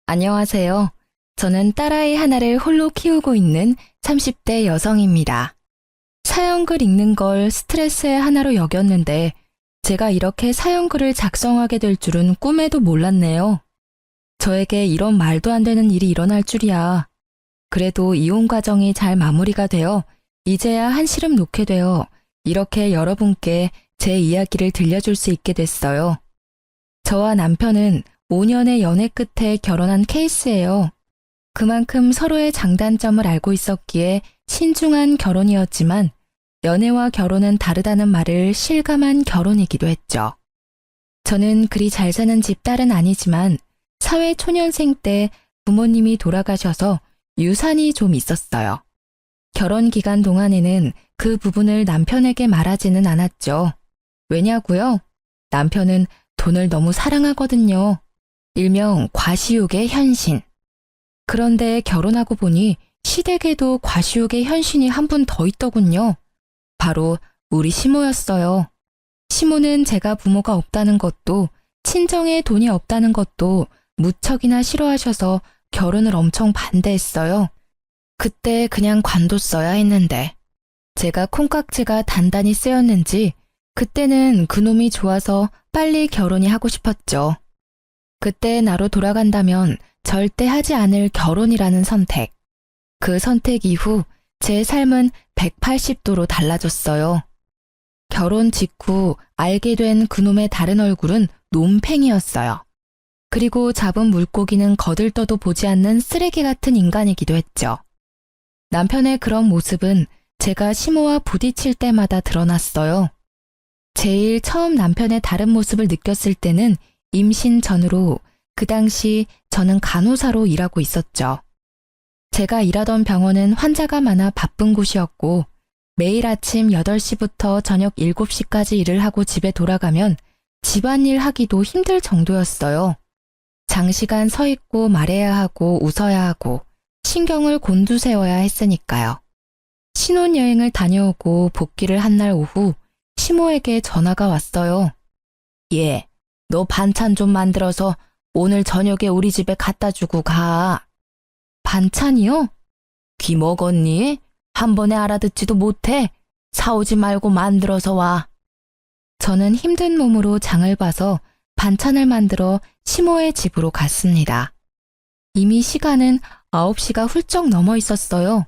안녕하세요. 저는 딸아이 하나를 홀로 키우고 있는 30대 여성입니다. 사연글 읽는 걸 스트레스의 하나로 여겼는데 제가 이렇게 사연글을 작성하게 될 줄은 꿈에도 몰랐네요. 저에게 이런 말도 안 되는 일이 일어날 줄이야. 그래도 이혼 과정이 잘 마무리가 되어 이제야 한시름 놓게 되어 이렇게 여러분께 제 이야기를 들려줄 수 있게 됐어요. 저와 남편은 5년의 연애 끝에 결혼한 케이스예요. 그만큼 서로의 장단점을 알고 있었기에 신중한 결혼이었지만 연애와 결혼은 다르다는 말을 실감한 결혼이기도 했죠. 저는 그리 잘 사는 집 딸은 아니지만 사회 초년생 때 부모님이 돌아가셔서 유산이 좀 있었어요. 결혼 기간 동안에는 그 부분을 남편에게 말하지는 않았죠. 왜냐고요? 남편은 돈을 너무 사랑하거든요. 일명 과시욕의 현신. 그런데 결혼하고 보니 시댁에도 과시욕의 현신이 한 분 더 있더군요. 바로 우리 시모였어요. 시모는 제가 부모가 없다는 것도 친정에 돈이 없다는 것도 무척이나 싫어하셔서 결혼을 엄청 반대했어요. 그때 그냥 관뒀어야 했는데 제가 콩깍지가 단단히 쓰였는지 그때는 그놈이 좋아서 빨리 결혼이 하고 싶었죠. 그때 나로 돌아간다면 절대 하지 않을 결혼이라는 선택. 그 선택 이후 제 삶은 180도로 달라졌어요. 결혼 직후 알게 된 그놈의 다른 얼굴은 놈팽이였어요. 그리고 잡은 물고기는 거들떠도 보지 않는 쓰레기 같은 인간이기도 했죠. 남편의 그런 모습은 제가 시모와 부딪힐 때마다 드러났어요. 제일 처음 남편의 다른 모습을 느꼈을 때는 임신 전으로 그 당시 저는 간호사로 일하고 있었죠. 제가 일하던 병원은 환자가 많아 바쁜 곳이었고 매일 아침 8시부터 저녁 7시까지 일을 하고 집에 돌아가면 집안일 하기도 힘들 정도였어요. 장시간 서 있고 말해야 하고 웃어야 하고 신경을 곤두세워야 했으니까요. 신혼여행을 다녀오고 복귀를 한 날 오후 시모에게 전화가 왔어요. 얘, 너 반찬 좀 만들어서 오늘 저녁에 우리 집에 갖다 주고 가. 반찬이요? 귀 먹었니? 한 번에 알아듣지도 못해. 사오지 말고 만들어서 와. 저는 힘든 몸으로 장을 봐서 반찬을 만들어 시모의 집으로 갔습니다. 이미 시간은 9시가 훌쩍 넘어 있었어요.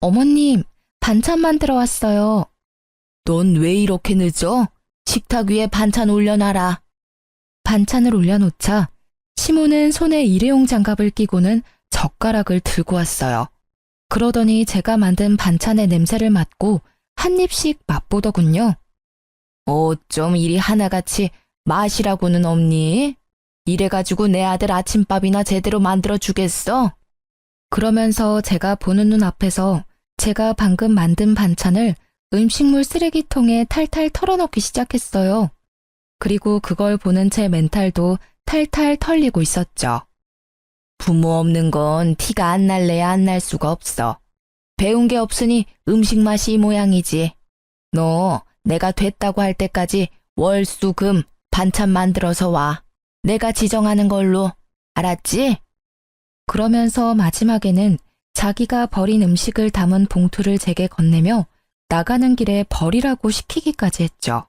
어머님, 반찬 만들어 왔어요. 넌 왜 이렇게 늦어? 식탁 위에 반찬 올려놔라. 반찬을 올려놓자 시모는 손에 일회용 장갑을 끼고는 젓가락을 들고 왔어요. 그러더니 제가 만든 반찬의 냄새를 맡고 한 입씩 맛보더군요. 어쩜 이리 하나같이 맛이라고는 없니? 이래가지고 내 아들 아침밥이나 제대로 만들어 주겠어? 그러면서 제가 보는 눈 앞에서 제가 방금 만든 반찬을 음식물 쓰레기통에 탈탈 털어넣기 시작했어요. 그리고 그걸 보는 제 멘탈도 탈탈 털리고 있었죠. 부모 없는 건 티가 안 날래야 안 날 수가 없어. 배운 게 없으니 음식 맛이 이 모양이지. 너 내가 됐다고 할 때까지 월, 수, 금 반찬 만들어서 와. 내가 지정하는 걸로. 알았지? 그러면서 마지막에는 자기가 버린 음식을 담은 봉투를 제게 건네며 나가는 길에 버리라고 시키기까지 했죠.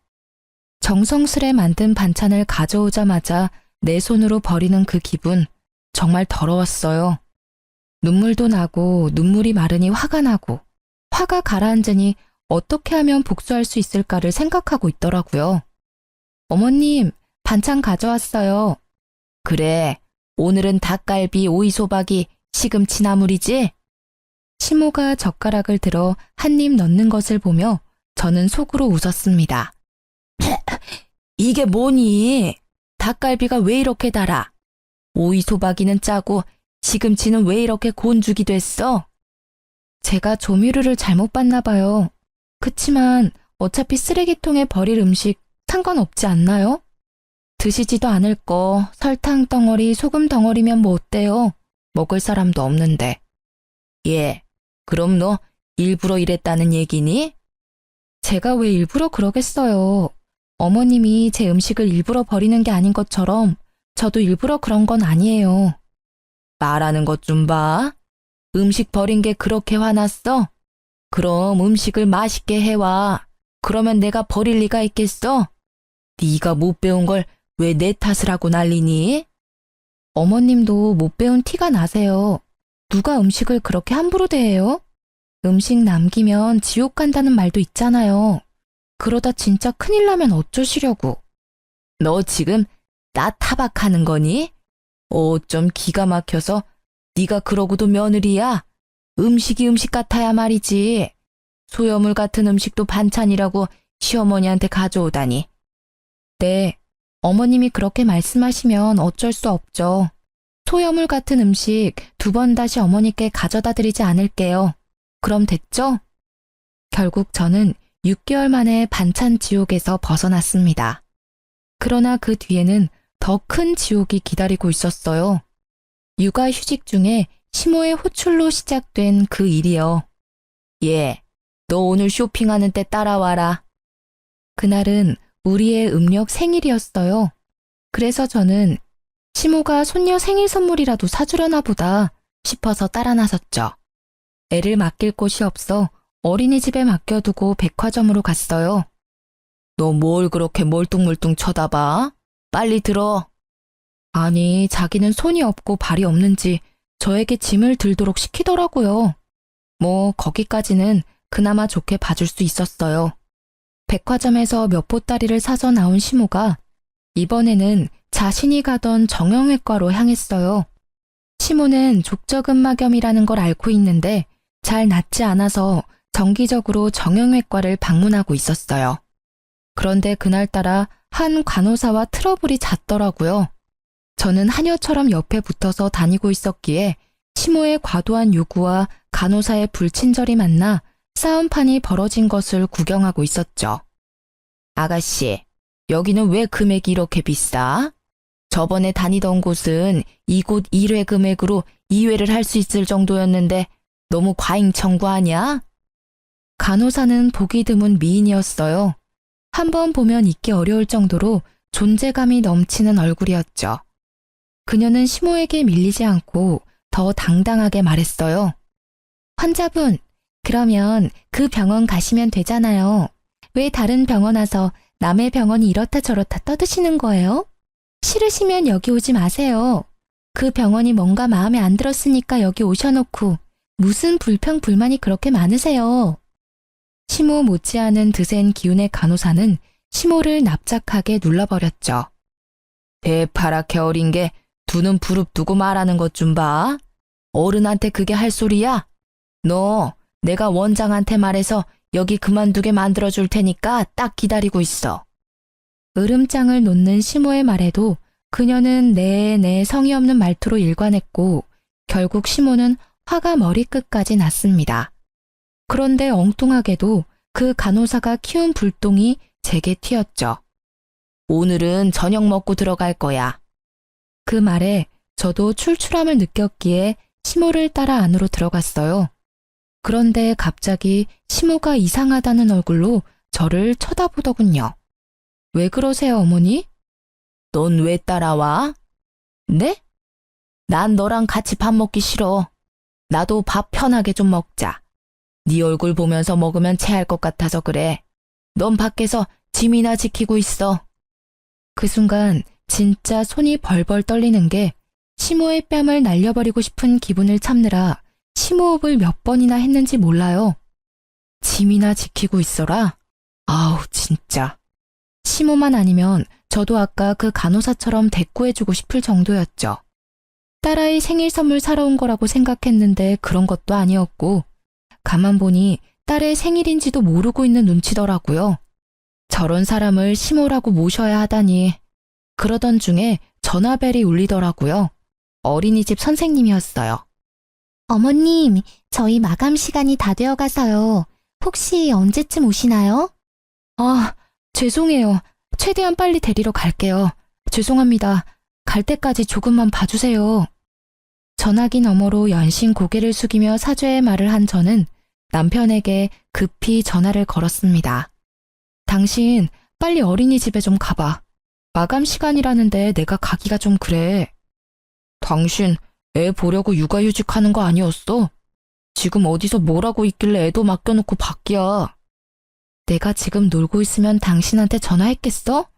정성스레 만든 반찬을 가져오자마자 내 손으로 버리는 그 기분 정말 더러웠어요. 눈물도 나고 눈물이 마르니 화가 나고 화가 가라앉으니 어떻게 하면 복수할 수 있을까를 생각하고 있더라고요. 어머님, 반찬 가져왔어요. 그래, 오늘은 닭갈비, 오이소박이, 시금치 나물이지? 시모가 젓가락을 들어 한 입 넣는 것을 보며 저는 속으로 웃었습니다. 이게 뭐니? 닭갈비가 왜 이렇게 달아? 오이소박이는 짜고 시금치는 왜 이렇게 곤죽이 됐어? 제가 조미료를 잘못 봤나 봐요. 그치만 어차피 쓰레기통에 버릴 음식 상관없지 않나요? 드시지도 않을 거 설탕 덩어리, 소금 덩어리면 뭐 어때요? 먹을 사람도 없는데. 예, 그럼 너 일부러 이랬다는 얘기니? 제가 왜 일부러 그러겠어요. 어머님이 제 음식을 일부러 버리는 게 아닌 것처럼 저도 일부러 그런 건 아니에요. 말하는 것 좀 봐. 음식 버린 게 그렇게 화났어? 그럼 음식을 맛있게 해와. 그러면 내가 버릴 리가 있겠어? 네가 못 배운 걸 왜 내 탓을 하고 난리니? 어머님도 못 배운 티가 나세요. 누가 음식을 그렇게 함부로 대해요? 음식 남기면 지옥 간다는 말도 있잖아요. 그러다 진짜 큰일 나면 어쩌시려고. 너 지금 나 타박하는 거니? 좀 기가 막혀서 네가 그러고도 며느리야? 음식이 음식 같아야 말이지. 소여물 같은 음식도 반찬이라고 시어머니한테 가져오다니. 네, 어머님이 그렇게 말씀하시면 어쩔 수 없죠. 소여물 같은 음식 2번 다시 어머니께 가져다 드리지 않을게요. 그럼 됐죠? 결국 저는 6개월 만에 반찬 지옥에서 벗어났습니다. 그러나 그 뒤에는 더 큰 지옥이 기다리고 있었어요. 육아휴직 중에 시모의 호출로 시작된 그 일이요. 예, 너 오늘 쇼핑하는 때 따라와라. 그날은 우리의 음력 생일이었어요. 그래서 저는 시모가 손녀 생일 선물이라도 사주려나 보다 싶어서 따라 나섰죠. 애를 맡길 곳이 없어 어린이집에 맡겨두고 백화점으로 갔어요. 너 뭘 그렇게 멀뚱멀뚱 쳐다봐? 빨리 들어. 아니, 자기는 손이 없고 발이 없는지 저에게 짐을 들도록 시키더라고요. 뭐 거기까지는 그나마 좋게 봐줄 수 있었어요. 백화점에서 몇 보따리를 사서 나온 시모가 이번에는 자신이 가던 정형외과로 향했어요. 시모는 족저근막염이라는 걸 앓고 있는데 잘 낫지 않아서 정기적으로 정형외과를 방문하고 있었어요. 그런데 그날따라 한 간호사와 트러블이 잦더라고요. 저는 하녀처럼 옆에 붙어서 다니고 있었기에 시모의 과도한 요구와 간호사의 불친절이 만나 싸움판이 벌어진 것을 구경하고 있었죠. 아가씨, 여기는 왜 금액이 이렇게 비싸? 저번에 다니던 곳은 이곳 1회 금액으로 2회를 할 수 있을 정도였는데 너무 과잉 청구 아니야? 간호사는 보기 드문 미인이었어요. 한번 보면 잊기 어려울 정도로 존재감이 넘치는 얼굴이었죠. 그녀는 시모에게 밀리지 않고 더 당당하게 말했어요. 환자분, 그러면 그 병원 가시면 되잖아요. 왜 다른 병원 와서 남의 병원이 이렇다 저렇다 떠드시는 거예요? 싫으시면 여기 오지 마세요. 그 병원이 뭔가 마음에 안 들었으니까 여기 오셔놓고 무슨 불평불만이 그렇게 많으세요? 시모 못지않은 드센 기운의 간호사는 시모를 납작하게 눌러버렸죠. 대파랗게 어린 게 두 눈 부릅뜨고 말하는 것 좀 봐. 어른한테 그게 할 소리야? 너 내가 원장한테 말해서 여기 그만두게 만들어줄 테니까 딱 기다리고 있어. 으름장을 놓는 시모의 말에도 그녀는 네 성의 없는 말투로 일관했고 결국 시모는 화가 머리끝까지 났습니다. 그런데 엉뚱하게도 그 간호사가 키운 불똥이 제게 튀었죠. 오늘은 저녁 먹고 들어갈 거야. 그 말에 저도 출출함을 느꼈기에 시모를 따라 안으로 들어갔어요. 그런데 갑자기 시모가 이상하다는 얼굴로 저를 쳐다보더군요. 왜 그러세요, 어머니? 넌 왜 따라와? 네? 난 너랑 같이 밥 먹기 싫어. 나도 밥 편하게 좀 먹자. 네 얼굴 보면서 먹으면 체할 것 같아서 그래. 넌 밖에서 짐이나 지키고 있어. 그 순간 진짜 손이 벌벌 떨리는 게 시모의 뺨을 날려버리고 싶은 기분을 참느라 심호흡을 몇 번이나 했는지 몰라요. 짐이나 지키고 있어라? 아우 진짜. 시모만 아니면 저도 아까 그 간호사처럼 대꾸해주고 싶을 정도였죠. 딸아이 생일 선물 사러 온 거라고 생각했는데 그런 것도 아니었고 가만 보니 딸의 생일인지도 모르고 있는 눈치더라고요. 저런 사람을 시모라고 모셔야 하다니. 그러던 중에 전화벨이 울리더라고요. 어린이집 선생님이었어요. 어머님, 저희 마감 시간이 다 되어가서요. 혹시 언제쯤 오시나요? 아, 죄송해요. 최대한 빨리 데리러 갈게요. 죄송합니다. 갈 때까지 조금만 봐주세요. 전화기 너머로 연신 고개를 숙이며 사죄의 말을 한 저는 남편에게 급히 전화를 걸었습니다. 당신 빨리 어린이집에 좀 가봐. 마감 시간이라는데 내가 가기가 좀 그래. 당신 애 보려고 육아휴직하는 거 아니었어? 지금 어디서 뭐라고 있길래 애도 맡겨놓고 밖이야. 내가 지금 놀고 있으면 당신한테 전화했겠어?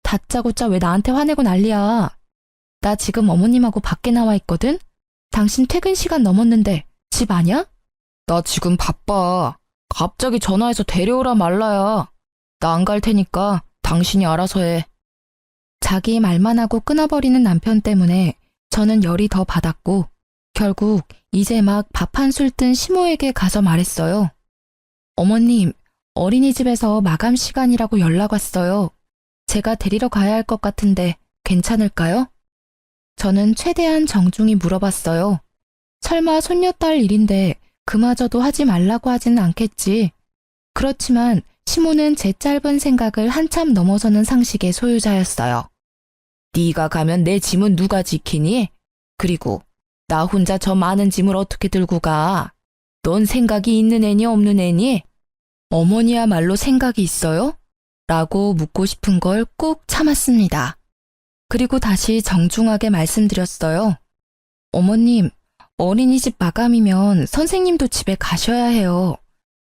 다짜고짜 왜 나한테 화내고 난리야. 나 지금 어머님하고 밖에 나와 있거든? 당신 퇴근 시간 넘었는데 집 아냐? 나 지금 바빠. 갑자기 전화해서 데려오라 말라야. 나 안 갈 테니까 당신이 알아서 해. 자기 말만 하고 끊어버리는 남편 때문에 저는 열이 더 받았고 결국 이제 막 밥 한 술 뜬 시모에게 가서 말했어요. 어머님, 어린이집에서 마감 시간이라고 연락 왔어요. 제가 데리러 가야 할 것 같은데 괜찮을까요? 저는 최대한 정중히 물어봤어요. 설마 손녀딸 일인데 그마저도 하지 말라고 하지는 않겠지. 그렇지만 시모는 제 짧은 생각을 한참 넘어서는 상식의 소유자였어요. 네가 가면 내 짐은 누가 지키니? 그리고 나 혼자 저 많은 짐을 어떻게 들고 가? 넌 생각이 있는 애니 없는 애니? 어머니야말로 생각이 있어요? 라고 묻고 싶은 걸 꾹 참았습니다. 그리고 다시 정중하게 말씀드렸어요. 어머님, 어린이집 마감이면 선생님도 집에 가셔야 해요.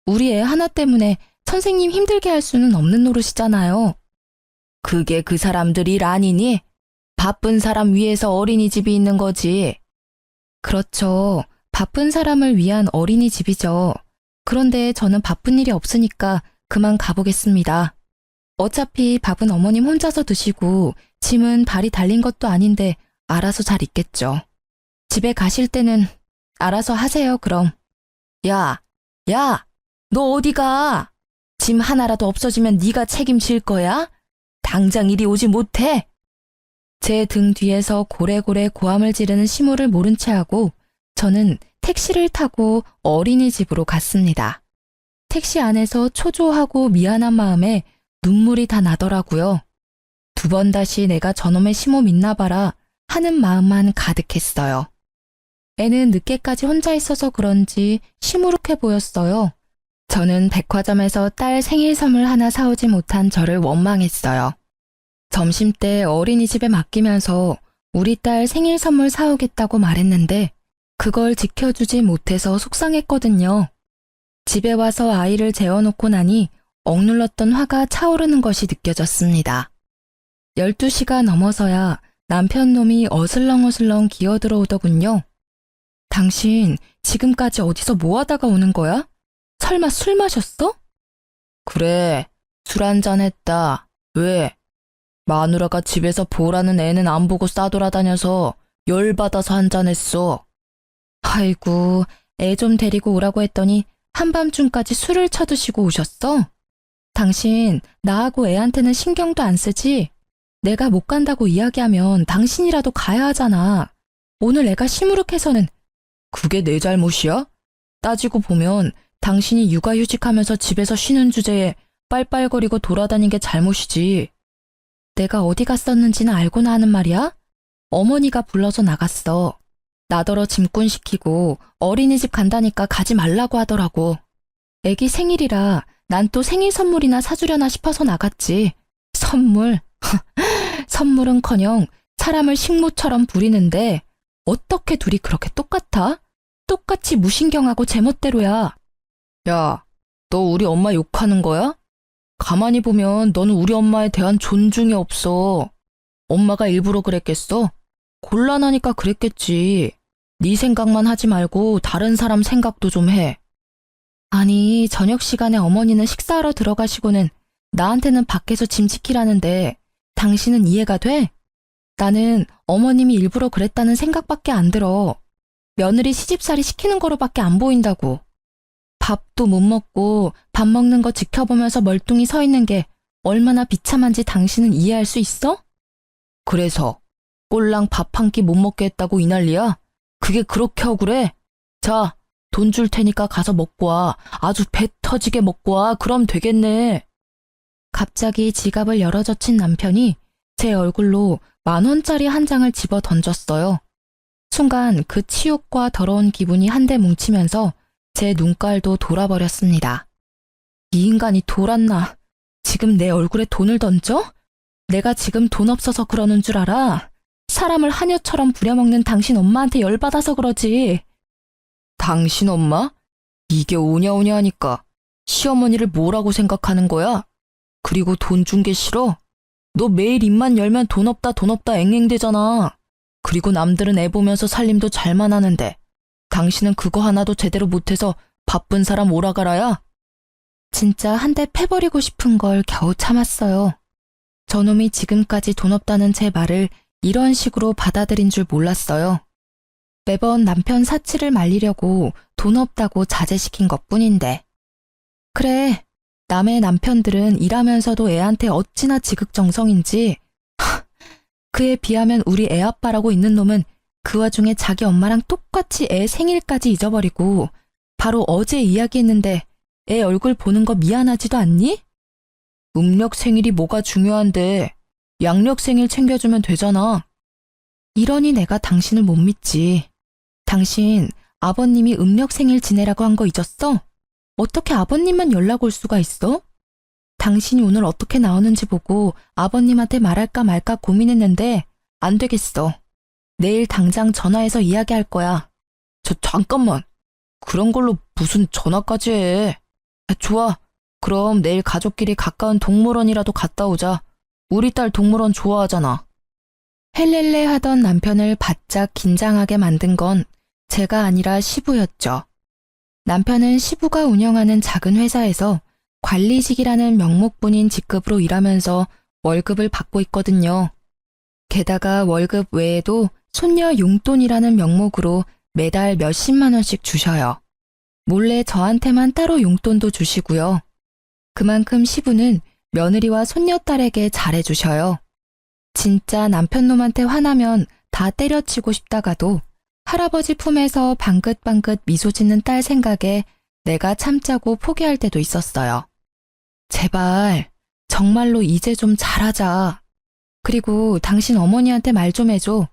우리 애 하나 때문에 선생님 힘들게 할 수는 없는 노릇이잖아요. 그게 그 사람들 일 아니니? 바쁜 사람 위해서 어린이집이 있는 거지. 그렇죠. 바쁜 사람을 위한 어린이집이죠. 그런데 저는 바쁜 일이 없으니까 그만 가보겠습니다. 어차피 밥은 어머님 혼자서 드시고 짐은 발이 달린 것도 아닌데 알아서 잘 있겠죠. 집에 가실 때는 알아서 하세요, 그럼. 야, 너 어디 가? 짐 하나라도 없어지면 네가 책임질 거야? 당장 이리 오지 못해? 제 등 뒤에서 고래고래 고함을 지르는 시모를 모른 채 하고 저는 택시를 타고 어린이집으로 갔습니다. 택시 안에서 초조하고 미안한 마음에 눈물이 다 나더라고요. 두 번 다시 내가 저놈의 시모 믿나 봐라 하는 마음만 가득했어요. 애는 늦게까지 혼자 있어서 그런지 시무룩해 보였어요. 저는 백화점에서 딸 생일 선물 하나 사오지 못한 저를 원망했어요. 점심때 어린이집에 맡기면서 우리 딸 생일 선물 사오겠다고 말했는데 그걸 지켜주지 못해서 속상했거든요. 집에 와서 아이를 재워놓고 나니 억눌렀던 화가 차오르는 것이 느껴졌습니다. 12시가 넘어서야 남편 놈이 어슬렁어슬렁 기어들어오더군요. 당신 지금까지 어디서 뭐 하다가 오는 거야? 설마 술 마셨어? 그래, 술 한잔 했다. 왜? 마누라가 집에서 보라는 애는 안 보고 싸돌아다녀서 열받아서 한잔 했어. 아이고, 애 좀 데리고 오라고 했더니 한밤중까지 술을 쳐드시고 오셨어? 당신 나하고 애한테는 신경도 안 쓰지? 내가 못 간다고 이야기하면 당신이라도 가야 하잖아. 오늘 애가 시무룩해서는 그게 내 잘못이야? 따지고 보면 당신이 육아휴직하면서 집에서 쉬는 주제에 빨빨거리고 돌아다닌 게 잘못이지. 내가 어디 갔었는지는 알고나 하는 말이야? 어머니가 불러서 나갔어. 나더러 짐꾼 시키고 어린이집 간다니까 가지 말라고 하더라고. 애기 생일이라 난 또 생일 선물이나 사주려나 싶어서 나갔지. 선물? 선물은커녕 사람을 식모처럼 부리는데 어떻게 둘이 그렇게 똑같아? 똑같이 무신경하고 제멋대로야. 야, 너 우리 엄마 욕하는 거야? 가만히 보면 너는 우리 엄마에 대한 존중이 없어. 엄마가 일부러 그랬겠어? 곤란하니까 그랬겠지. 네 생각만 하지 말고 다른 사람 생각도 좀 해. 아니, 저녁 시간에 어머니는 식사하러 들어가시고는 나한테는 밖에서 짐 지키라는데 당신은 이해가 돼? 나는 어머님이 일부러 그랬다는 생각밖에 안 들어. 며느리 시집살이 시키는 거로밖에 안 보인다고. 밥도 못 먹고 밥 먹는 거 지켜보면서 멀뚱히 서 있는 게 얼마나 비참한지 당신은 이해할 수 있어? 그래서 꼴랑 밥 한 끼 못 먹게 했다고 이 난리야? 그게 그렇게 억울해? 자, 돈 줄 테니까 가서 먹고 와. 아주 배 터지게 먹고 와. 그럼 되겠네. 갑자기 지갑을 열어젖힌 남편이 제 얼굴로 10,000원짜리 한 장을 집어 던졌어요. 순간 그 치욕과 더러운 기분이 한데 뭉치면서 제 눈깔도 돌아버렸습니다. 이 인간이 돌았나? 지금 내 얼굴에 돈을 던져? 내가 지금 돈 없어서 그러는 줄 알아? 사람을 하녀처럼 부려먹는 당신 엄마한테 열받아서 그러지. 당신 엄마? 이게 오냐오냐 하니까 시어머니를 뭐라고 생각하는 거야? 그리고 돈 준 게 싫어? 너 매일 입만 열면 돈 없다 앵앵대잖아. 그리고 남들은 애 보면서 살림도 잘만 하는데 당신은 그거 하나도 제대로 못해서 바쁜 사람 오라가라야? 진짜 한 대 패버리고 싶은 걸 겨우 참았어요. 저놈이 지금까지 돈 없다는 제 말을 이런 식으로 받아들인 줄 몰랐어요. 매번 남편 사치를 말리려고 돈 없다고 자제시킨 것뿐인데. 그래, 남의 남편들은 일하면서도 애한테 어찌나 지극정성인지. 그에 비하면 우리 애 아빠라고 있는 놈은 그 와중에 자기 엄마랑 똑같이 애 생일까지 잊어버리고 바로 어제 이야기했는데 애 얼굴 보는 거 미안하지도 않니? 음력 생일이 뭐가 중요한데 양력 생일 챙겨주면 되잖아. 이러니 내가 당신을 못 믿지. 당신 아버님이 음력 생일 지내라고 한 거 잊었어? 어떻게 아버님만 연락 올 수가 있어? 당신이 오늘 어떻게 나오는지 보고 아버님한테 말할까 말까 고민했는데 안 되겠어. 내일 당장 전화해서 이야기할 거야. 잠깐만. 그런 걸로 무슨 전화까지 해. 좋아. 그럼 내일 가족끼리 가까운 동물원이라도 갔다 오자. 우리 딸 동물원 좋아하잖아. 헬렐레 하던 남편을 바짝 긴장하게 만든 건 제가 아니라 시부였죠. 남편은 시부가 운영하는 작은 회사에서 관리직이라는 명목뿐인 직급으로 일하면서 월급을 받고 있거든요. 게다가 월급 외에도 손녀 용돈이라는 명목으로 매달 몇십만 원씩 주셔요. 몰래 저한테만 따로 용돈도 주시고요. 그만큼 시부는 며느리와 손녀딸에게 잘해주셔요. 진짜 남편놈한테 화나면 다 때려치고 싶다가도 할아버지 품에서 방긋방긋 미소 짓는 딸 생각에 내가 참자고 포기할 때도 있었어요. 제발, 정말로 이제 좀 잘하자. 그리고 당신 어머니한테 말 좀 해줘.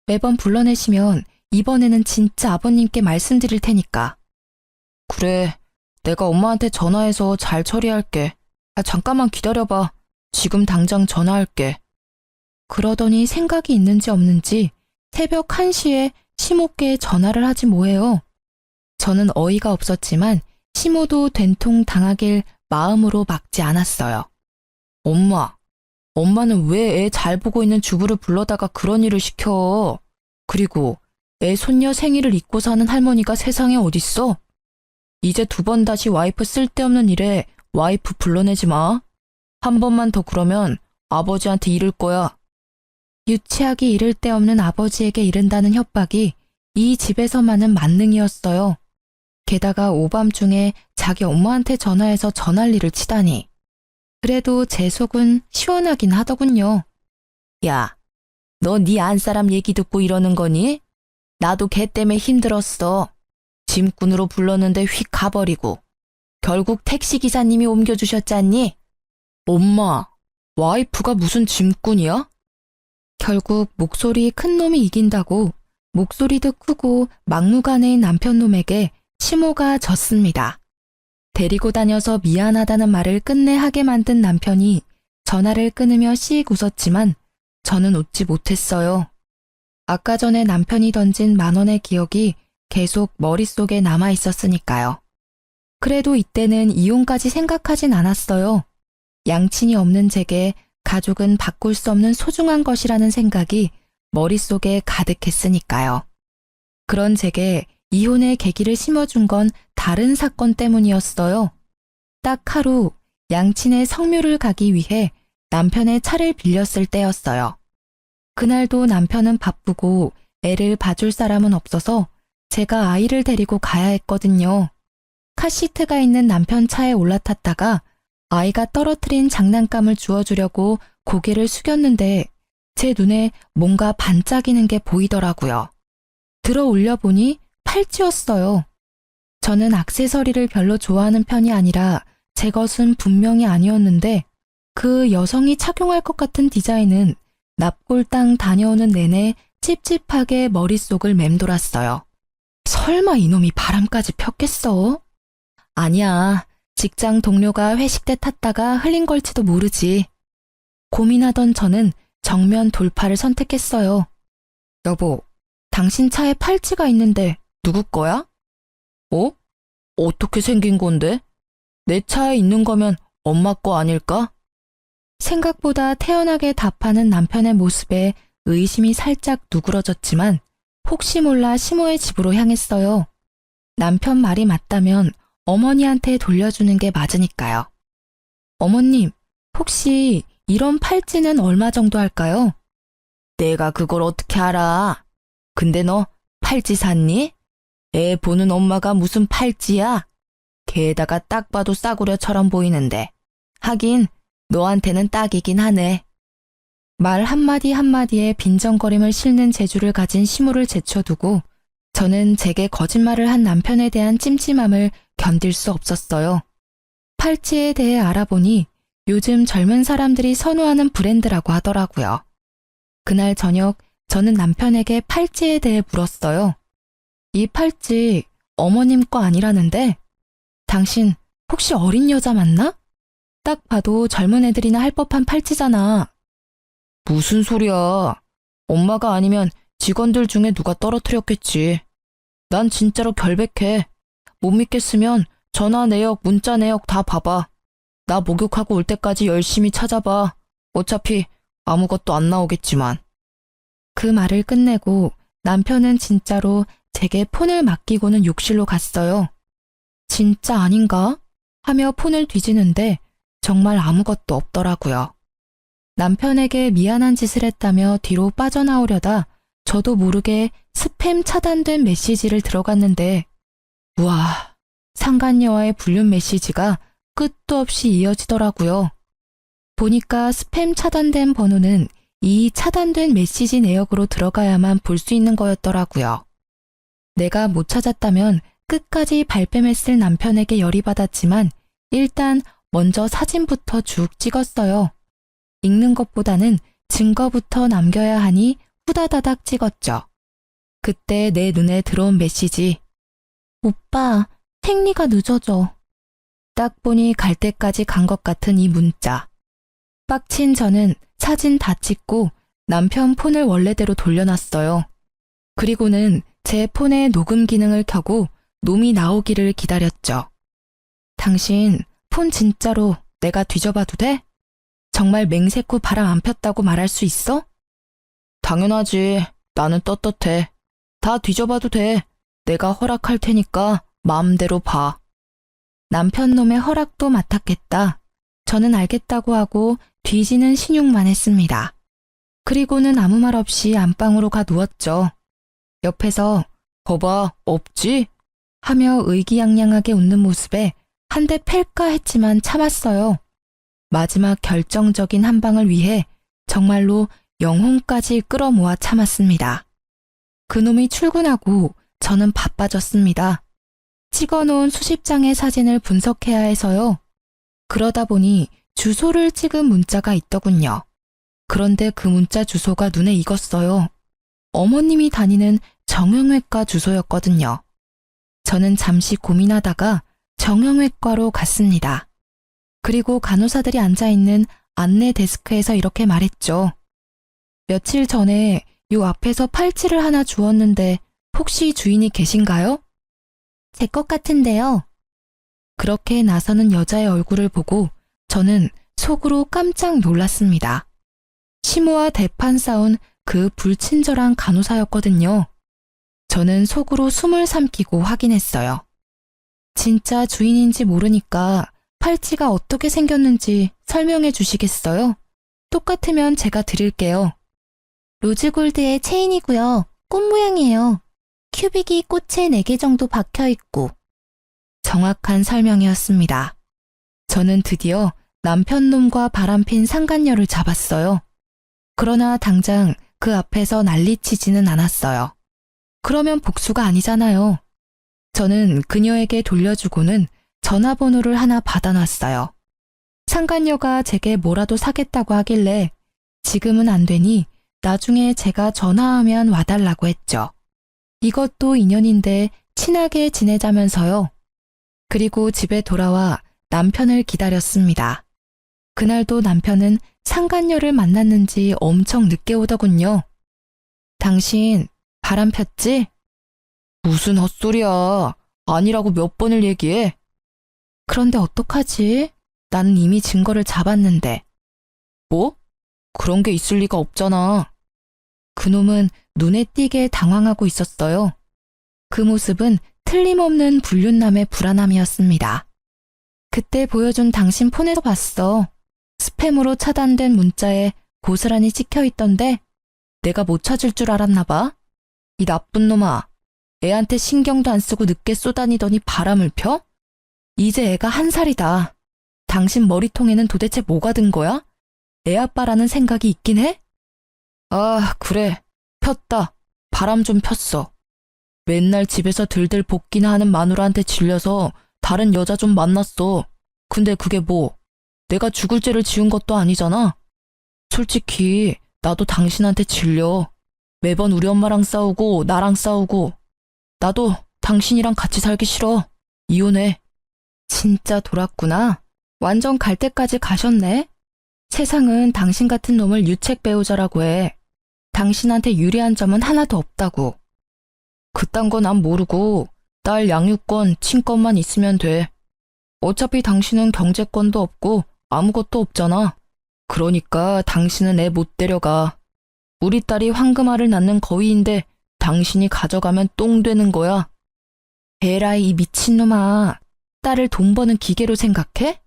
매번 불러내시면 이번에는 진짜 아버님께 말씀드릴 테니까. 그래, 내가 엄마한테 전화해서 잘 처리할게. 잠깐만 기다려봐. 지금 당장 전화할게. 그러더니 생각이 있는지 없는지 새벽 1시에 시모께 전화를 하지 뭐해요. 저는 어이가 없었지만 시모도 된통 당하길 마음으로 막지 않았어요. 엄마는 왜 애 잘 보고 있는 주부를 불러다가 그런 일을 시켜? 그리고 애 손녀 생일을 잊고 사는 할머니가 세상에 어딨어? 이제 2번 다시 와이프 쓸데없는 일에 와이프 불러내지 마. 한 번만 더 그러면 아버지한테 이를 거야. 유치하기 이를 데 없는 아버지에게 이른다는 협박이 이 집에서만은 만능이었어요. 게다가 오밤중에 자기 엄마한테 전화해서 전화리를 치다니. 그래도 제 속은 시원하긴 하더군요. 야, 너 네 안사람 얘기 듣고 이러는 거니? 나도 걔 때문에 힘들었어. 짐꾼으로 불렀는데 휙 가버리고. 결국 택시기사님이 옮겨주셨잖니? 엄마, 와이프가 무슨 짐꾼이야? 결국 목소리 큰 놈이 이긴다고 목소리도 크고 막무가내인 남편놈에게 시모가 졌습니다. 데리고 다녀서 미안하다는 말을 끝내 하게 만든 남편이 전화를 끊으며 씩 웃었지만 저는 웃지 못했어요. 아까 전에 남편이 던진 10,000원의 기억이 계속 머릿속에 남아 있었으니까요. 그래도 이때는 이혼까지 생각하진 않았어요. 양친이 없는 제게 가족은 바꿀 수 없는 소중한 것이라는 생각이 머릿속에 가득했으니까요. 그런 제게 이혼의 계기를 심어준 건 다른 사건 때문이었어요. 딱 하루 양친의 성묘를 가기 위해 남편의 차를 빌렸을 때였어요. 그날도 남편은 바쁘고 애를 봐줄 사람은 없어서 제가 아이를 데리고 가야 했거든요. 카시트가 있는 남편 차에 올라탔다가 아이가 떨어뜨린 장난감을 주워주려고 고개를 숙였는데 제 눈에 뭔가 반짝이는 게 보이더라고요. 들어 올려보니 팔찌였어요. 저는 액세서리를 별로 좋아하는 편이 아니라 제 것은 분명히 아니었는데 그 여성이 착용할 것 같은 디자인은 납골당 다녀오는 내내 찝찝하게 머릿속을 맴돌았어요. 설마 이놈이 바람까지 폈겠어? 아니야. 직장 동료가 회식 때 탔다가 흘린 걸지도 모르지. 고민하던 저는 정면 돌파를 선택했어요. 여보, 당신 차에 팔찌가 있는데 누구 거야? 어? 어떻게 생긴 건데? 내 차에 있는 거면 엄마 거 아닐까? 생각보다 태연하게 답하는 남편의 모습에 의심이 살짝 누그러졌지만 혹시 몰라 시모의 집으로 향했어요. 남편 말이 맞다면 어머니한테 돌려주는 게 맞으니까요. 어머님, 혹시 이런 팔찌는 얼마 정도 할까요? 내가 그걸 어떻게 알아? 근데 너 팔찌 샀니? 애 보는 엄마가 무슨 팔찌야? 게다가 딱 봐도 싸구려처럼 보이는데. 하긴 너한테는 딱이긴 하네. 말 한마디 한마디에 빈정거림을 싣는 재주를 가진 시모를 제쳐두고 저는 제게 거짓말을 한 남편에 대한 찜찜함을 견딜 수 없었어요. 팔찌에 대해 알아보니 요즘 젊은 사람들이 선호하는 브랜드라고 하더라고요. 그날 저녁 저는 남편에게 팔찌에 대해 물었어요. 이 팔찌 어머님 거 아니라는데? 당신 혹시 어린 여자 맞나? 딱 봐도 젊은 애들이나 할 법한 팔찌잖아. 무슨 소리야. 엄마가 아니면 직원들 중에 누가 떨어뜨렸겠지. 난 진짜로 결백해. 못 믿겠으면 전화 내역, 문자 내역 다 봐봐. 나 목욕하고 올 때까지 열심히 찾아봐. 어차피 아무것도 안 나오겠지만. 그 말을 끝내고 남편은 진짜로 제게 폰을 맡기고는 욕실로 갔어요. 진짜 아닌가? 하며 폰을 뒤지는데 정말 아무것도 없더라고요. 남편에게 미안한 짓을 했다며 뒤로 빠져나오려다 저도 모르게 스팸 차단된 메시지를 들어갔는데 우와, 상간녀와의 불륜 메시지가 끝도 없이 이어지더라고요. 보니까 스팸 차단된 번호는 이 차단된 메시지 내역으로 들어가야만 볼 수 있는 거였더라고요. 내가 못 찾았다면 끝까지 발뺌했을 남편에게 열이 받았지만 일단 먼저 사진부터 쭉 찍었어요. 읽는 것보다는 증거부터 남겨야 하니 후다다닥 찍었죠. 그때 내 눈에 들어온 메시지. 오빠, 택리가 늦어져. 딱 보니 갈 때까지 간 것 같은 이 문자. 빡친 저는 사진 다 찍고 남편 폰을 원래대로 돌려놨어요. 그리고는 제 폰의 녹음 기능을 켜고 놈이 나오기를 기다렸죠. 당신 폰 진짜로 내가 뒤져봐도 돼? 정말 맹세코 바람 안 폈다고 말할 수 있어? 당연하지. 나는 떳떳해. 다 뒤져봐도 돼. 내가 허락할 테니까 마음대로 봐. 남편 놈의 허락도 맡았겠다. 저는 알겠다고 하고 뒤지는 신용만 했습니다. 그리고는 아무 말 없이 안방으로 가 누웠죠. 옆에서 거봐, 없지? 하며 의기양양하게 웃는 모습에 한 대 팰까 했지만 참았어요. 마지막 결정적인 한 방을 위해 정말로 영혼까지 끌어모아 참았습니다. 그놈이 출근하고 저는 바빠졌습니다. 찍어놓은 수십 장의 사진을 분석해야 해서요. 그러다 보니 주소를 찍은 문자가 있더군요. 그런데 그 문자 주소가 눈에 익었어요. 어머님이 다니는 정형외과 주소였거든요. 저는 잠시 고민하다가 정형외과로 갔습니다. 그리고 간호사들이 앉아있는 안내 데스크에서 이렇게 말했죠. 며칠 전에 요 앞에서 팔찌를 하나 주웠는데 혹시 주인이 계신가요? 제 것 같은데요. 그렇게 나서는 여자의 얼굴을 보고 저는 속으로 깜짝 놀랐습니다. 시모와 대판 싸운 그 불친절한 간호사였거든요. 저는 속으로 숨을 삼키고 확인했어요. 진짜 주인인지 모르니까 팔찌가 어떻게 생겼는지 설명해 주시겠어요? 똑같으면 제가 드릴게요. 로즈골드의 체인이고요. 꽃 모양이에요. 큐빅이 꽃에 4개 정도 박혀있고. 정확한 설명이었습니다. 저는 드디어 남편놈과 바람핀 상간녀를 잡았어요. 그러나 당장 그 앞에서 난리치지는 않았어요. 그러면 복수가 아니잖아요. 저는 그녀에게 돌려주고는 전화번호를 하나 받아놨어요. 상간녀가 제게 뭐라도 사겠다고 하길래 지금은 안 되니 나중에 제가 전화하면 와달라고 했죠. 이것도 인연인데 친하게 지내자면서요. 그리고 집에 돌아와 남편을 기다렸습니다. 그날도 남편은 상간녀를 만났는지 엄청 늦게 오더군요. 당신 바람 폈지? 무슨 헛소리야. 아니라고 몇 번을 얘기해. 그런데 어떡하지? 나는 이미 증거를 잡았는데. 뭐? 그런 게 있을 리가 없잖아. 그놈은 눈에 띄게 당황하고 있었어요. 그 모습은 틀림없는 불륜남의 불안함이었습니다. 그때 보여준 당신 폰에서 봤어. 스팸으로 차단된 문자에 고스란히 찍혀 있던데 내가 못 찾을 줄 알았나 봐. 이 나쁜 놈아. 애한테 신경도 안 쓰고 늦게 쏘다니더니 바람을 펴? 이제 애가 1살이다. 당신 머리통에는 도대체 뭐가 든 거야? 애 아빠라는 생각이 있긴 해? 아, 그래. 폈다. 바람 좀 폈어. 맨날 집에서 들들 볶기나 하는 마누라한테 질려서 다른 여자 좀 만났어. 근데 그게 뭐? 내가 죽을 죄를 지은 것도 아니잖아. 솔직히 나도 당신한테 질려. 매번 우리 엄마랑 싸우고 나랑 싸우고. 나도 당신이랑 같이 살기 싫어. 이혼해. 진짜 돌았구나. 완전 갈 때까지 가셨네. 세상은 당신 같은 놈을 유책 배우자라고 해. 당신한테 유리한 점은 하나도 없다고. 그딴 거 난 모르고 딸 양육권, 친권만 있으면 돼. 어차피 당신은 경제권도 없고 아무것도 없잖아. 그러니까 당신은 애 못 데려가. 우리 딸이 황금알을 낳는 거위인데 당신이 가져가면 똥 되는 거야. 에라이 이 미친놈아. 딸을 돈 버는 기계로 생각해?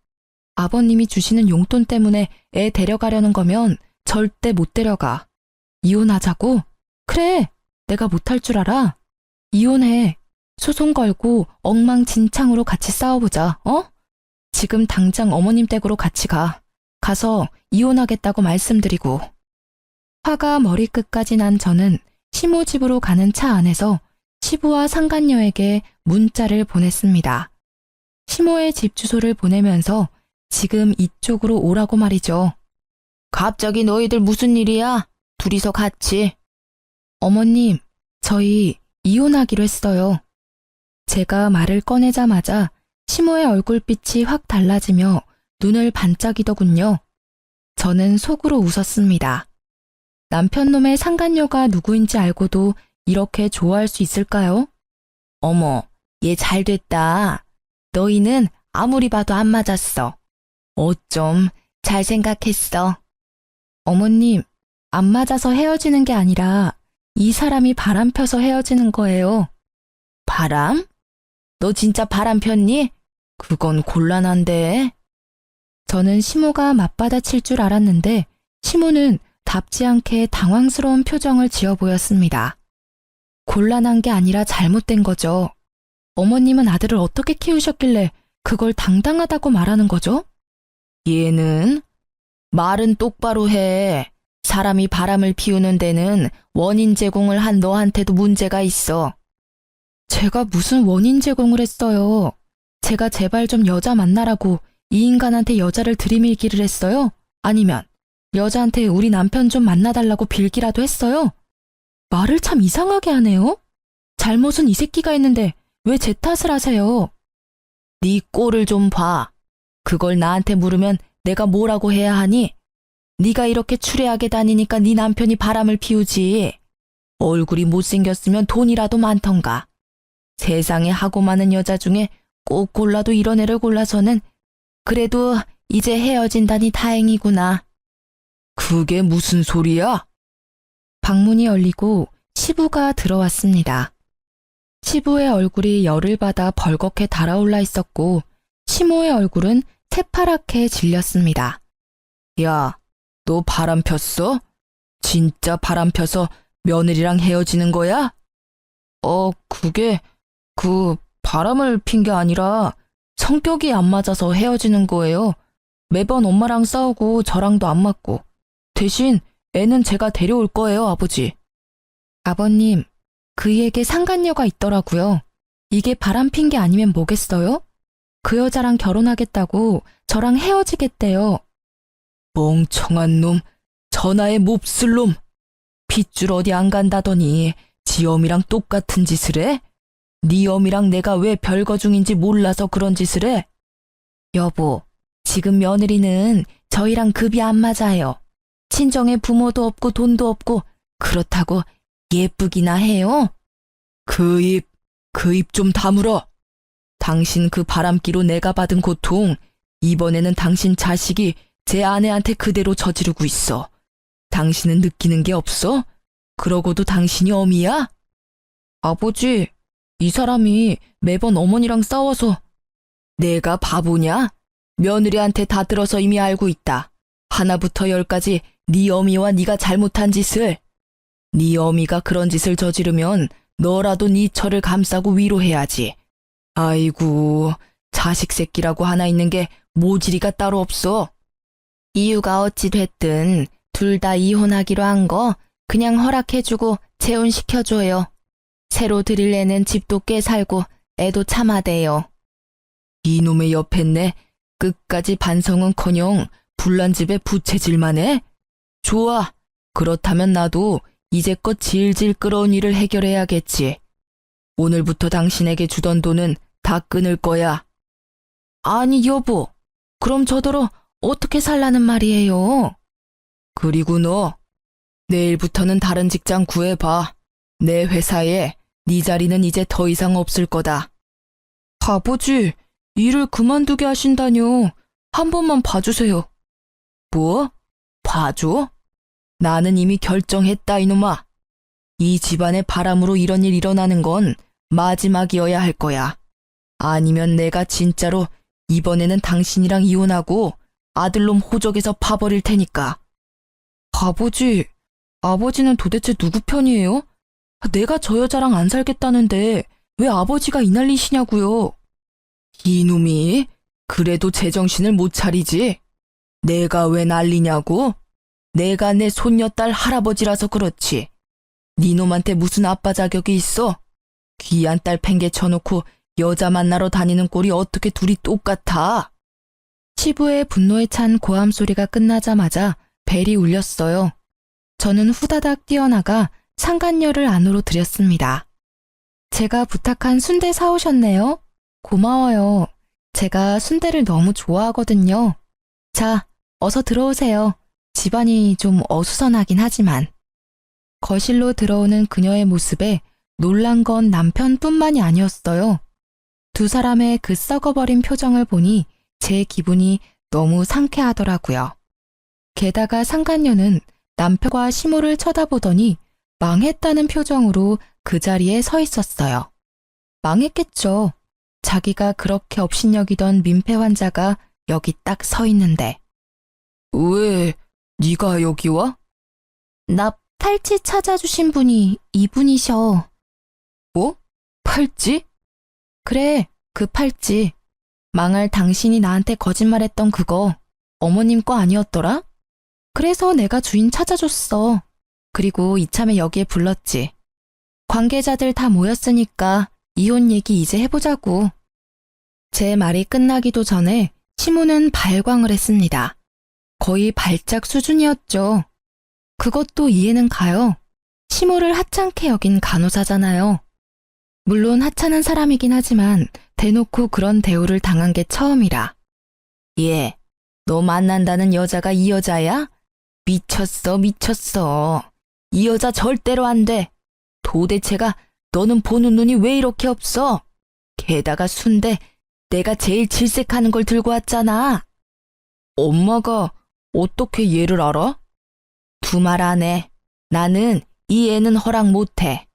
아버님이 주시는 용돈 때문에 애 데려가려는 거면 절대 못 데려가. 이혼하자고? 그래, 내가 못할 줄 알아. 이혼해. 소송 걸고 엉망진창으로 같이 싸워보자, 어? 지금 당장 어머님 댁으로 같이 가. 가서 이혼하겠다고 말씀드리고. 화가 머리끝까지 난 저는 시모 집으로 가는 차 안에서 시부와 상간녀에게 문자를 보냈습니다. 시모의 집 주소를 보내면서 지금 이쪽으로 오라고 말이죠. 갑자기 너희들 무슨 일이야? 둘이서 같이. 어머님, 저희 이혼하기로 했어요. 제가 말을 꺼내자마자 시모의 얼굴빛이 확 달라지며 눈을 반짝이더군요. 저는 속으로 웃었습니다. 남편놈의 상간녀가 누구인지 알고도 이렇게 좋아할 수 있을까요? 어머, 얘 잘됐다. 너희는 아무리 봐도 안 맞았어. 어쩜 잘 생각했어. 어머님, 안 맞아서 헤어지는 게 아니라 이 사람이 바람 펴서 헤어지는 거예요. 바람? 너 진짜 바람 폈니? 그건 곤란한데. 저는 시모가 맞받아칠 줄 알았는데 시모는 답지 않게 당황스러운 표정을 지어 보였습니다. 곤란한 게 아니라 잘못된 거죠. 어머님은 아들을 어떻게 키우셨길래 그걸 당당하다고 말하는 거죠? 얘는 말은 똑바로 해. 사람이 바람을 피우는 데는 원인 제공을 한 너한테도 문제가 있어. 제가 무슨 원인 제공을 했어요? 제가 제발 좀 여자 만나라고 이 인간한테 여자를 들이밀기를 했어요? 아니면 여자한테 우리 남편 좀 만나달라고 빌기라도 했어요? 말을 참 이상하게 하네요? 잘못은 이 새끼가 했는데 왜 제 탓을 하세요? 네 꼴을 좀 봐. 그걸 나한테 물으면 내가 뭐라고 해야 하니? 네가 이렇게 추레하게 다니니까 네 남편이 바람을 피우지. 얼굴이 못생겼으면 돈이라도 많던가. 세상에 하고 많은 여자 중에 꼭 골라도 이런 애를 골라서는 그래도 이제 헤어진다니 다행이구나. 그게 무슨 소리야? 방문이 열리고 시부가 들어왔습니다. 시부의 얼굴이 열을 받아 벌겋게 달아올라 있었고 시모의 얼굴은 새파랗게 질렸습니다. 야, 너 바람 폈어? 진짜 바람 펴서 며느리랑 헤어지는 거야? 그게 바람을 핀 게 아니라 성격이 안 맞아서 헤어지는 거예요. 매번 엄마랑 싸우고 저랑도 안 맞고. 대신 애는 제가 데려올 거예요, 아버지. 아버님, 그이에게 상간녀가 있더라고요. 이게 바람 핀 게 아니면 뭐겠어요? 그 여자랑 결혼하겠다고 저랑 헤어지겠대요. 멍청한 놈, 전하의 몹쓸 놈. 핏줄 어디 안 간다더니 지 어미랑 똑같은 짓을 해? 네 어미랑 내가 왜 별거 중인지 몰라서 그런 짓을 해? 여보, 지금 며느리는 저희랑 급이 안 맞아요. 친정에 부모도 없고 돈도 없고 그렇다고 예쁘기나 해요? 그 입 좀 다물어. 당신 그 바람기로 내가 받은 고통, 이번에는 당신 자식이 제 아내한테 그대로 저지르고 있어. 당신은 느끼는 게 없어? 그러고도 당신이 어미야? 아버지, 이 사람이 매번 어머니랑 싸워서. 내가 바보냐? 며느리한테 다 들어서 이미 알고 있다. 하나부터 열까지 네 어미와 네가 잘못한 짓을. 네 어미가 그런 짓을 저지르면 너라도 네 처를 감싸고 위로해야지. 아이고, 자식 새끼라고 하나 있는 게 모질이가 따로 없어. 이유가 어찌 됐든 둘 다 이혼하기로 한 거 그냥 허락해주고 재혼시켜줘요. 새로 들일 애는 집도 꽤 살고 애도 참아대요. 이놈의 옆했네. 끝까지 반성은커녕 불난 집에 부채질만 해? 좋아. 그렇다면 나도 이제껏 질질 끌어온 일을 해결해야겠지. 오늘부터 당신에게 주던 돈은 다 끊을 거야. 아니 여보, 그럼 저더러 어떻게 살라는 말이에요? 그리고 너, 내일부터는 다른 직장 구해봐. 내 회사에 네 자리는 이제 더 이상 없을 거다. 아버지, 일을 그만두게 하신다뇨. 한 번만 봐주세요. 뭐? 봐줘? 나는 이미 결정했다 이놈아. 이 집안의 바람으로 이런 일 일어나는 건 마지막이어야 할 거야. 아니면 내가 진짜로 이번에는 당신이랑 이혼하고 아들놈 호적에서 파버릴 테니까. 아버지, 아버지는 도대체 누구 편이에요? 내가 저 여자랑 안 살겠다는데 왜 아버지가 이 난리시냐고요? 이놈이 그래도 제정신을 못 차리지? 내가 왜 난리냐고? 내가 내 손녀딸 할아버지라서 그렇지. 니놈한테 무슨 아빠 자격이 있어? 귀한 딸 팽개 쳐놓고 여자 만나러 다니는 꼴이 어떻게 둘이 똑같아? 시부의 분노에 찬 고함 소리가 끝나자마자 벨이 울렸어요. 저는 후다닥 뛰어나가 상간녀를 안으로 들였습니다. 제가 부탁한 순대 사오셨네요. 고마워요. 제가 순대를 너무 좋아하거든요. 자, 어서 들어오세요. 집안이 좀 어수선하긴 하지만. 거실로 들어오는 그녀의 모습에 놀란 건 남편뿐만이 아니었어요. 두 사람의 그 썩어버린 표정을 보니 제 기분이 너무 상쾌하더라고요. 게다가 상간녀는 남편과 시모를 쳐다보더니 망했다는 표정으로 그 자리에 서 있었어요. 망했겠죠. 자기가 그렇게 업신여기던 민폐 환자가 여기 딱 서 있는데. 왜 네가 여기 와? 나 팔찌 찾아주신 분이 이분이셔. 뭐? 팔찌? 그래, 그 팔찌. 망할 당신이 나한테 거짓말했던 그거 어머님 거 아니었더라? 그래서 내가 주인 찾아줬어. 그리고 이참에 여기에 불렀지. 관계자들 다 모였으니까 이혼 얘기 이제 해보자고. 제 말이 끝나기도 전에 시모는 발광을 했습니다. 거의 발작 수준이었죠. 그것도 이해는 가요. 시모를 하찮게 여긴 간호사잖아요. 물론 하찮은 사람이긴 하지만 대놓고 그런 대우를 당한 게 처음이라. 예, 너 만난다는 여자가 이 여자야? 미쳤어, 미쳤어. 이 여자 절대로 안 돼. 도대체가 너는 보는 눈이 왜 이렇게 없어? 게다가 순대 내가 제일 질색하는 걸 들고 왔잖아. 엄마가 어떻게 얘를 알아? 두말 안 해. 나는 이 애는 허락 못 해.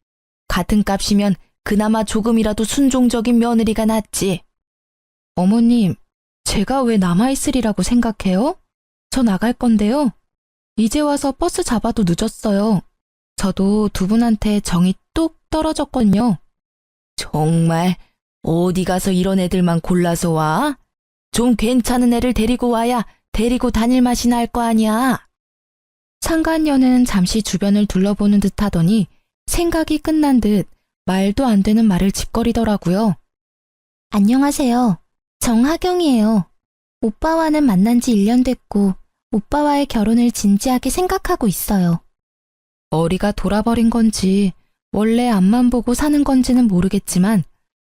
같은 값이면 그나마 조금이라도 순종적인 며느리가 낫지. 어머님, 제가 왜 남아있으리라고 생각해요? 저 나갈 건데요. 이제 와서 버스 잡아도 늦었어요. 저도 두 분한테 정이 뚝 떨어졌거든요. 정말 어디 가서 이런 애들만 골라서 와? 좀 괜찮은 애를 데리고 와야 데리고 다닐 맛이 날 거 아니야. 상간녀는 잠시 주변을 둘러보는 듯 하더니 생각이 끝난 듯 말도 안 되는 말을 짓거리더라고요. 안녕하세요. 정하경이에요. 오빠와는 만난 지 1년 됐고 오빠와의 결혼을 진지하게 생각하고 있어요. 머리가 돌아버린 건지 원래 앞만 보고 사는 건지는 모르겠지만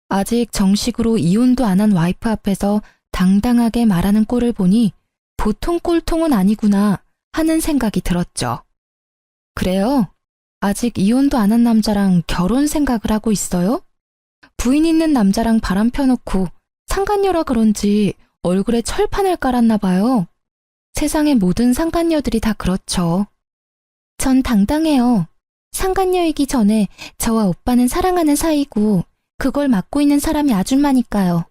아직 정식으로 이혼도 안 한 와이프 앞에서 당당하게 말하는 꼴을 보니 보통 꼴통은 아니구나 하는 생각이 들었죠. 그래요? 아직 이혼도 안 한 남자랑 결혼 생각을 하고 있어요? 부인 있는 남자랑 바람 펴놓고 상간녀라 그런지 얼굴에 철판을 깔았나 봐요. 세상의 모든 상간녀들이 다 그렇죠. 전 당당해요. 상간녀이기 전에 저와 오빠는 사랑하는 사이고 그걸 맡고 있는 사람이 아줌마니까요.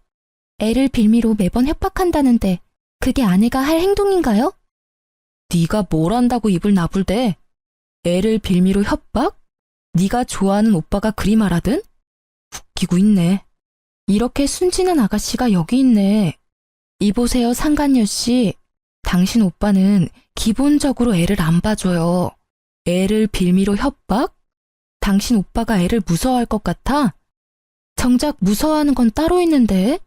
애를 빌미로 매번 협박한다는데 그게 아내가 할 행동인가요? 네가 뭘 안다고 입을 나불대? 애를 빌미로 협박? 네가 좋아하는 오빠가 그리 말하든? 웃기고 있네. 이렇게 순진한 아가씨가 여기 있네. 이보세요, 상간녀 씨. 당신 오빠는 기본적으로 애를 안 봐줘요. 애를 빌미로 협박? 당신 오빠가 애를 무서워할 것 같아? 정작 무서워하는 건 따로 있는데?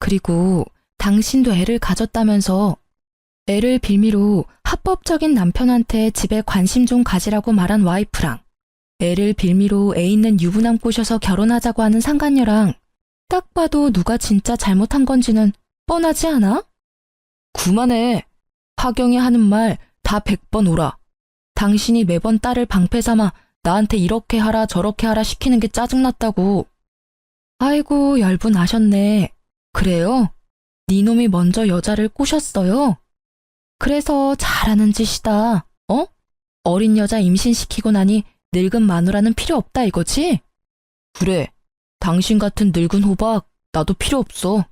그리고 당신도 애를 가졌다면서 애를 빌미로 합법적인 남편한테 집에 관심 좀 가지라고 말한 와이프랑 애를 빌미로 애 있는 유부남 꼬셔서 결혼하자고 하는 상간녀랑 딱 봐도 누가 진짜 잘못한 건지는 뻔하지 않아? 그만해. 하경이 하는 말 다 100번 오라. 당신이 매번 딸을 방패 삼아 나한테 이렇게 하라 저렇게 하라 시키는 게 짜증났다고. 아이고 열분 나셨네. 그래요? 네 놈이 먼저 여자를 꼬셨어요? 그래서 잘하는 짓이다. 어? 어린 여자 임신시키고 나니 늙은 마누라는 필요 없다 이거지? 그래. 당신 같은 늙은 호박 나도 필요 없어.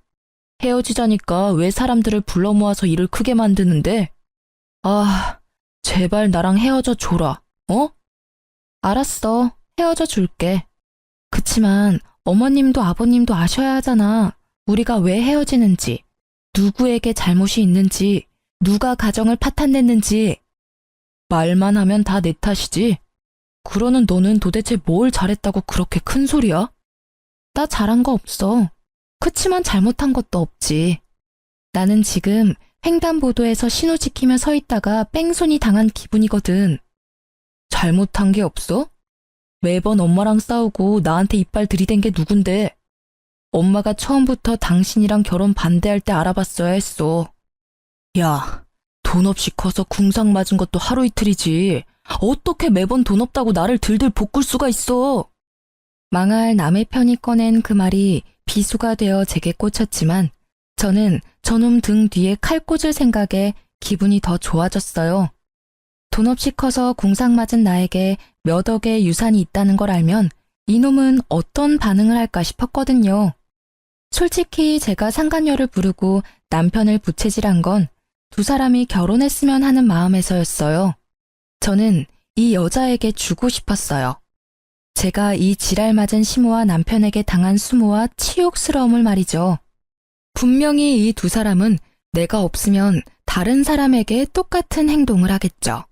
헤어지자니까 왜 사람들을 불러 모아서 일을 크게 만드는데? 아, 제발 나랑 헤어져 줘라. 어? 알았어. 헤어져 줄게. 그치만 어머님도 아버님도 아셔야 하잖아. 우리가 왜 헤어지는지, 누구에게 잘못이 있는지, 누가 가정을 파탄냈는지. 말만 하면 다 내 탓이지. 그러는 너는 도대체 뭘 잘했다고 그렇게 큰 소리야? 나 잘한 거 없어. 그치만 잘못한 것도 없지. 나는 지금 횡단보도에서 신호 지키며 서 있다가 뺑소니 당한 기분이거든. 잘못한 게 없어? 매번 엄마랑 싸우고 나한테 이빨 들이댄 게 누군데? 엄마가 처음부터 당신이랑 결혼 반대할 때 알아봤어야 했어. 야, 돈 없이 커서 궁상 맞은 것도 하루 이틀이지. 어떻게 매번 돈 없다고 나를 들들 볶을 수가 있어? 망할 남의 편이 꺼낸 그 말이 비수가 되어 제게 꽂혔지만 저는 저놈 등 뒤에 칼 꽂을 생각에 기분이 더 좋아졌어요. 돈 없이 커서 궁상 맞은 나에게 몇 억의 유산이 있다는 걸 알면 이놈은 어떤 반응을 할까 싶었거든요. 솔직히 제가 상간녀를 부르고 남편을 부채질한 건 두 사람이 결혼했으면 하는 마음에서였어요. 저는 이 여자에게 주고 싶었어요. 제가 이 지랄 맞은 시모와 남편에게 당한 수모와 치욕스러움을 말이죠. 분명히 이 두 사람은 내가 없으면 다른 사람에게 똑같은 행동을 하겠죠.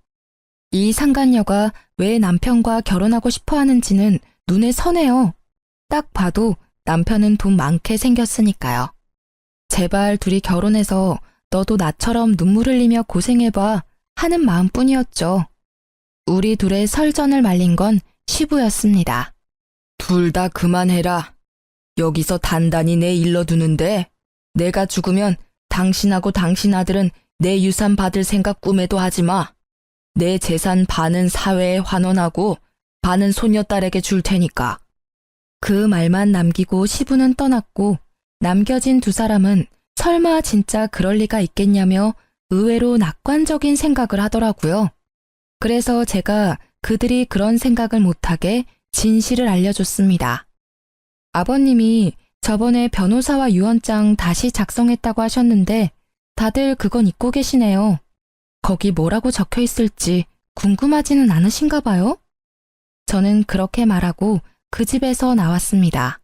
이 상간녀가 왜 남편과 결혼하고 싶어 하는지는 눈에 선해요. 딱 봐도 남편은 돈 많게 생겼으니까요. 제발 둘이 결혼해서 너도 나처럼 눈물 흘리며 고생해봐 하는 마음뿐이었죠. 우리 둘의 설전을 말린 건 시부였습니다. 둘 다 그만해라. 여기서 단단히 내 일러두는데 내가 죽으면 당신하고 당신 아들은 내 유산 받을 생각 꿈에도 하지 마. 내 재산 반은 사회에 환원하고 반은 소녀딸에게 줄 테니까. 그 말만 남기고 시부는 떠났고 남겨진 두 사람은 설마 진짜 그럴 리가 있겠냐며 의외로 낙관적인 생각을 하더라고요. 그래서 제가 그들이 그런 생각을 못하게 진실을 알려줬습니다. 아버님이 저번에 변호사와 유언장 다시 작성했다고 하셨는데 다들 그건 잊고 계시네요. 거기 뭐라고 적혀 있을지 궁금하지는 않으신가 봐요? 저는 그렇게 말하고 그 집에서 나왔습니다.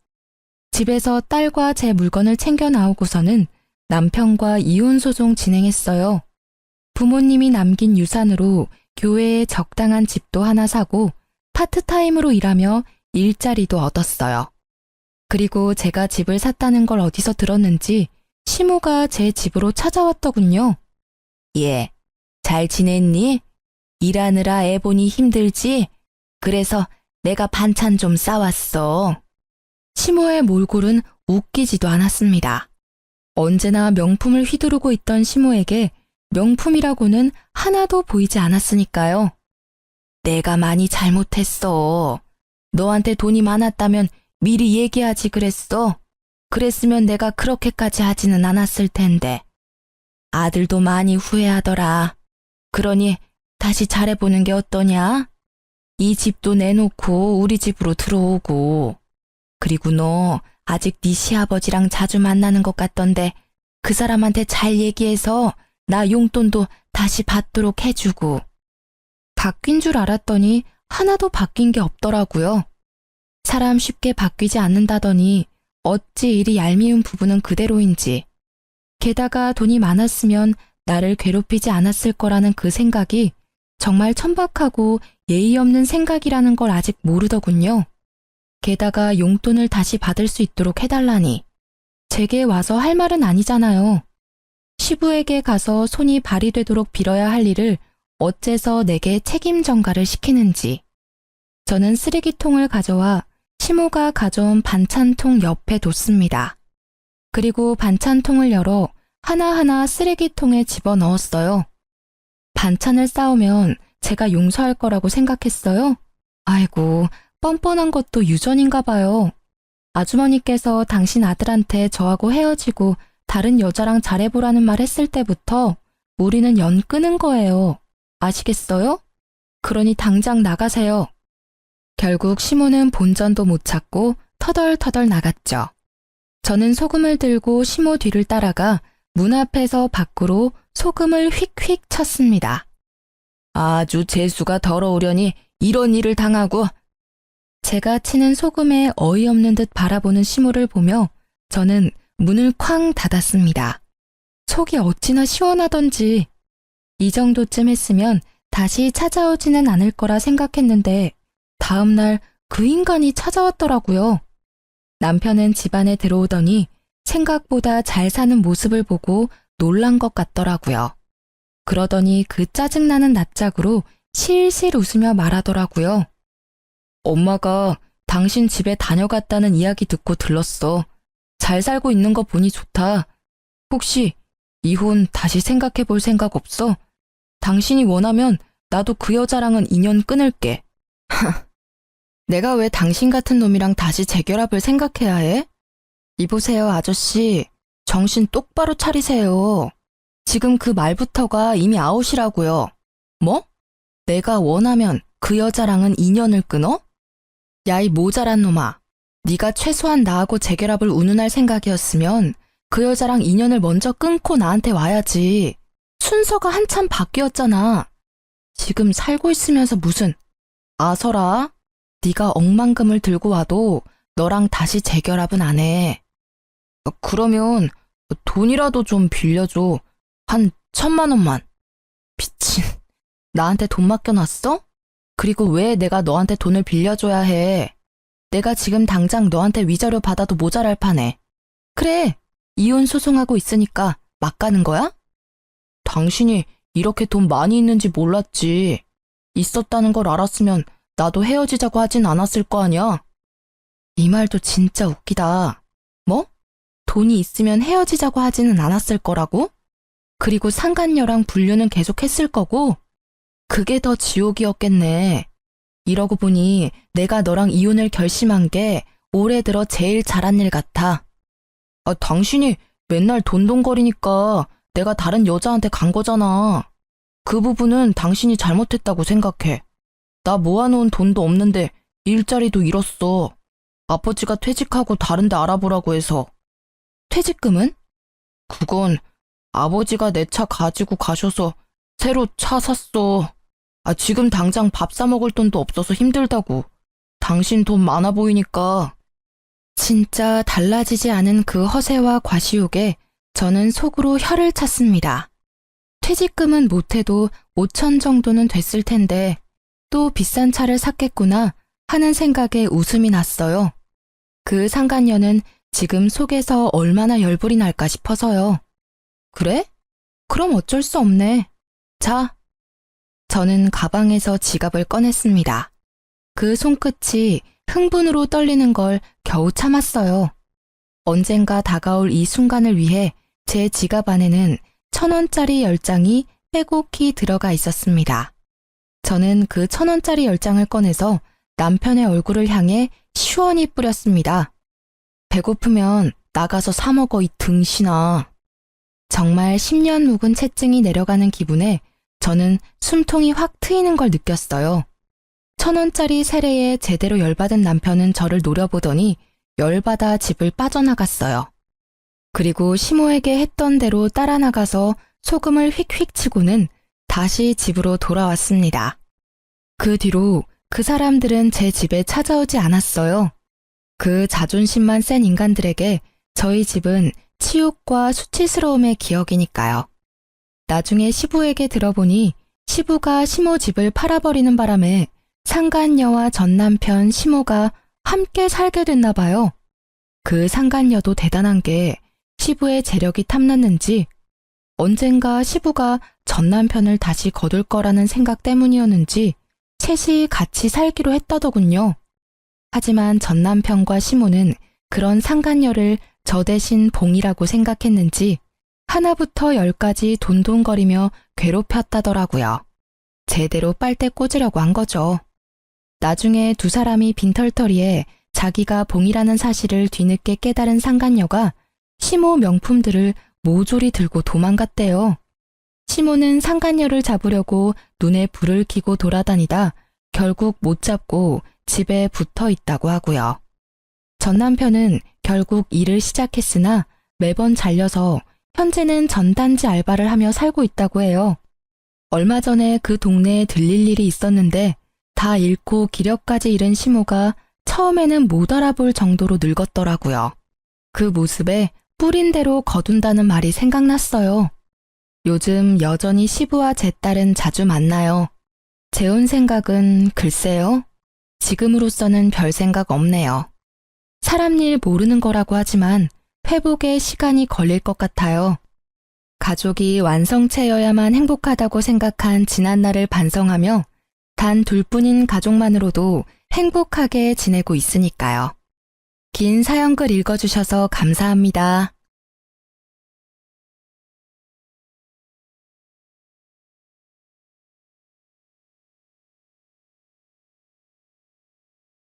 집에서 딸과 제 물건을 챙겨 나오고서는 남편과 이혼 소송 진행했어요. 부모님이 남긴 유산으로 교회에 적당한 집도 하나 사고 파트타임으로 일하며 일자리도 얻었어요. 그리고 제가 집을 샀다는 걸 어디서 들었는지 시모가 제 집으로 찾아왔더군요. 예, 잘 지냈니? 일하느라 애 보니 힘들지? 그래서 내가 반찬 좀 싸왔어. 시모의 몰골은 웃기지도 않았습니다. 언제나 명품을 휘두르고 있던 시모에게 명품이라고는 하나도 보이지 않았으니까요. 내가 많이 잘못했어. 너한테 돈이 많았다면 미리 얘기하지 그랬어. 그랬으면 내가 그렇게까지 하지는 않았을 텐데. 아들도 많이 후회하더라. 그러니 다시 잘해보는 게 어떠냐? 이 집도 내놓고 우리 집으로 들어오고. 그리고 너 아직 네 시아버지랑 자주 만나는 것 같던데 그 사람한테 잘 얘기해서 나 용돈도 다시 받도록 해주고. 바뀐 줄 알았더니 하나도 바뀐 게 없더라고요. 사람 쉽게 바뀌지 않는다더니 어찌 이리 얄미운 부분은 그대로인지. 게다가 돈이 많았으면 나를 괴롭히지 않았을 거라는 그 생각이 정말 천박하고 예의 없는 생각이라는 걸 아직 모르더군요. 게다가 용돈을 다시 받을 수 있도록 해달라니. 제게 와서 할 말은 아니잖아요. 시부에게 가서 손이 발휘되도록 빌어야 할 일을 어째서 내게 책임 전가를 시키는지. 저는 쓰레기통을 가져와 시모가 가져온 반찬통 옆에 뒀습니다. 그리고 반찬통을 열어 하나하나 쓰레기통에 집어넣었어요. 반찬을 싸우면 제가 용서할 거라고 생각했어요? 아이고, 뻔뻔한 것도 유전인가 봐요. 아주머니께서 당신 아들한테 저하고 헤어지고 다른 여자랑 잘해보라는 말 했을 때부터 우리는 연 끊은 거예요. 아시겠어요? 그러니 당장 나가세요. 결국 시모는 본전도 못 찾고 터덜터덜 나갔죠. 저는 소금을 들고 시모 뒤를 따라가 문 앞에서 밖으로 소금을 휙휙 쳤습니다. 아주 재수가 더러우려니 이런 일을 당하고. 제가 치는 소금에 어이없는 듯 바라보는 시모를 보며 저는 문을 쾅 닫았습니다. 속이 어찌나 시원하던지. 이 정도쯤 했으면 다시 찾아오지는 않을 거라 생각했는데 다음 날 그 인간이 찾아왔더라고요. 남편은 집안에 들어오더니 생각보다 잘 사는 모습을 보고 놀란 것 같더라고요. 그러더니 그 짜증나는 낯짝으로 실실 웃으며 말하더라고요. 엄마가 당신 집에 다녀갔다는 이야기 듣고 들렀어. 잘 살고 있는 거 보니 좋다. 혹시 이혼 다시 생각해 볼 생각 없어? 당신이 원하면 나도 그 여자랑은 인연 끊을게. 내가 왜 당신 같은 놈이랑 다시 재결합을 생각해야 해? 이보세요, 아저씨. 정신 똑바로 차리세요. 지금 그 말부터가 이미 아웃이라고요. 뭐? 내가 원하면 그 여자랑은 인연을 끊어? 야, 이 모자란 놈아. 네가 최소한 나하고 재결합을 운운할 생각이었으면 그 여자랑 인연을 먼저 끊고 나한테 와야지. 순서가 한참 바뀌었잖아. 지금 살고 있으면서 무슨. 아서라, 네가 억만금을 들고 와도 너랑 다시 재결합은 안 해. 그러면 돈이라도 좀 빌려줘. 한 1,000만 원만. 미친. 나한테 돈 맡겨놨어? 그리고 왜 내가 너한테 돈을 빌려줘야 해? 내가 지금 당장 너한테 위자료 받아도 모자랄 판에. 그래, 이혼 소송하고 있으니까 막 가는 거야? 당신이 이렇게 돈 많이 있는지 몰랐지. 있었다는 걸 알았으면 나도 헤어지자고 하진 않았을 거 아니야. 이 말도 진짜 웃기다. 뭐? 돈이 있으면 헤어지자고 하지는 않았을 거라고? 그리고 상간녀랑 분류는 계속 했을 거고? 그게 더 지옥이었겠네. 이러고 보니 내가 너랑 이혼을 결심한 게 올해 들어 제일 잘한 일 같아. 당신이 맨날 돈돈거리니까 내가 다른 여자한테 간 거잖아. 그 부분은 당신이 잘못했다고 생각해. 나 모아놓은 돈도 없는데 일자리도 잃었어. 아버지가 퇴직하고 다른 데 알아보라고 해서. 퇴직금은? 그건 아버지가 내 차 가지고 가셔서 새로 차 샀어. 지금 당장 밥 사 먹을 돈도 없어서 힘들다고. 당신 돈 많아 보이니까. 진짜 달라지지 않은 그 허세와 과시욕에 저는 속으로 혀를 찼습니다. 퇴직금은 못해도 5천 정도는 됐을 텐데 또 비싼 차를 샀겠구나 하는 생각에 웃음이 났어요. 그 상간녀는 지금 속에서 얼마나 열불이 날까 싶어서요. 그래? 그럼 어쩔 수 없네. 자. 저는 가방에서 지갑을 꺼냈습니다. 그 손끝이 흥분으로 떨리는 걸 겨우 참았어요. 언젠가 다가올 이 순간을 위해 제 지갑 안에는 1,000원짜리 10장이 빼곡히 들어가 있었습니다. 저는 그 1,000원짜리 10장을 꺼내서 남편의 얼굴을 향해 시원히 뿌렸습니다. 배고프면 나가서 사 먹어 이 등신아. 정말 10년 묵은 체증이 내려가는 기분에 저는 숨통이 확 트이는 걸 느꼈어요. 1,000원짜리 세례에 제대로 열받은 남편은 저를 노려보더니 열받아 집을 빠져나갔어요. 그리고 시모에게 했던 대로 따라 나가서 소금을 휙휙 치고는 다시 집으로 돌아왔습니다. 그 뒤로 그 사람들은 제 집에 찾아오지 않았어요. 그 자존심만 센 인간들에게 저희 집은 치욕과 수치스러움의 기억이니까요. 나중에 시부에게 들어보니 시부가 시모 집을 팔아버리는 바람에 상간녀와 전 남편 시모가 함께 살게 됐나 봐요. 그 상간녀도 대단한 게 시부의 재력이 탐났는지 언젠가 시부가 전 남편을 다시 거둘 거라는 생각 때문이었는지 셋이 같이 살기로 했다더군요. 하지만 전 남편과 시모는 그런 상간녀를 저 대신 봉이라고 생각했는지 하나부터 10까지 돈돈거리며 괴롭혔다더라고요. 제대로 빨대 꽂으려고 한 거죠. 나중에 두 사람이 빈털터리에 자기가 봉이라는 사실을 뒤늦게 깨달은 상간녀가 시모 명품들을 모조리 들고 도망갔대요. 시모는 상간녀를 잡으려고 눈에 불을 켜고 돌아다니다 결국 못 잡고 집에 붙어 있다고 하고요. 전 남편은 결국 일을 시작했으나 매번 잘려서 현재는 전단지 알바를 하며 살고 있다고 해요. 얼마 전에 그 동네에 들릴 일이 있었는데 다 잃고 기력까지 잃은 시모가 처음에는 못 알아볼 정도로 늙었더라고요. 그 모습에 뿌린 대로 거둔다는 말이 생각났어요. 요즘 여전히 시부와 제 딸은 자주 만나요. 재혼 생각은 글쎄요. 지금으로서는 별 생각 없네요. 사람 일 모르는 거라고 하지만 회복에 시간이 걸릴 것 같아요. 가족이 완성체여야만 행복하다고 생각한 지난날을 반성하며 단 둘뿐인 가족만으로도 행복하게 지내고 있으니까요. 긴 사연글 읽어주셔서 감사합니다.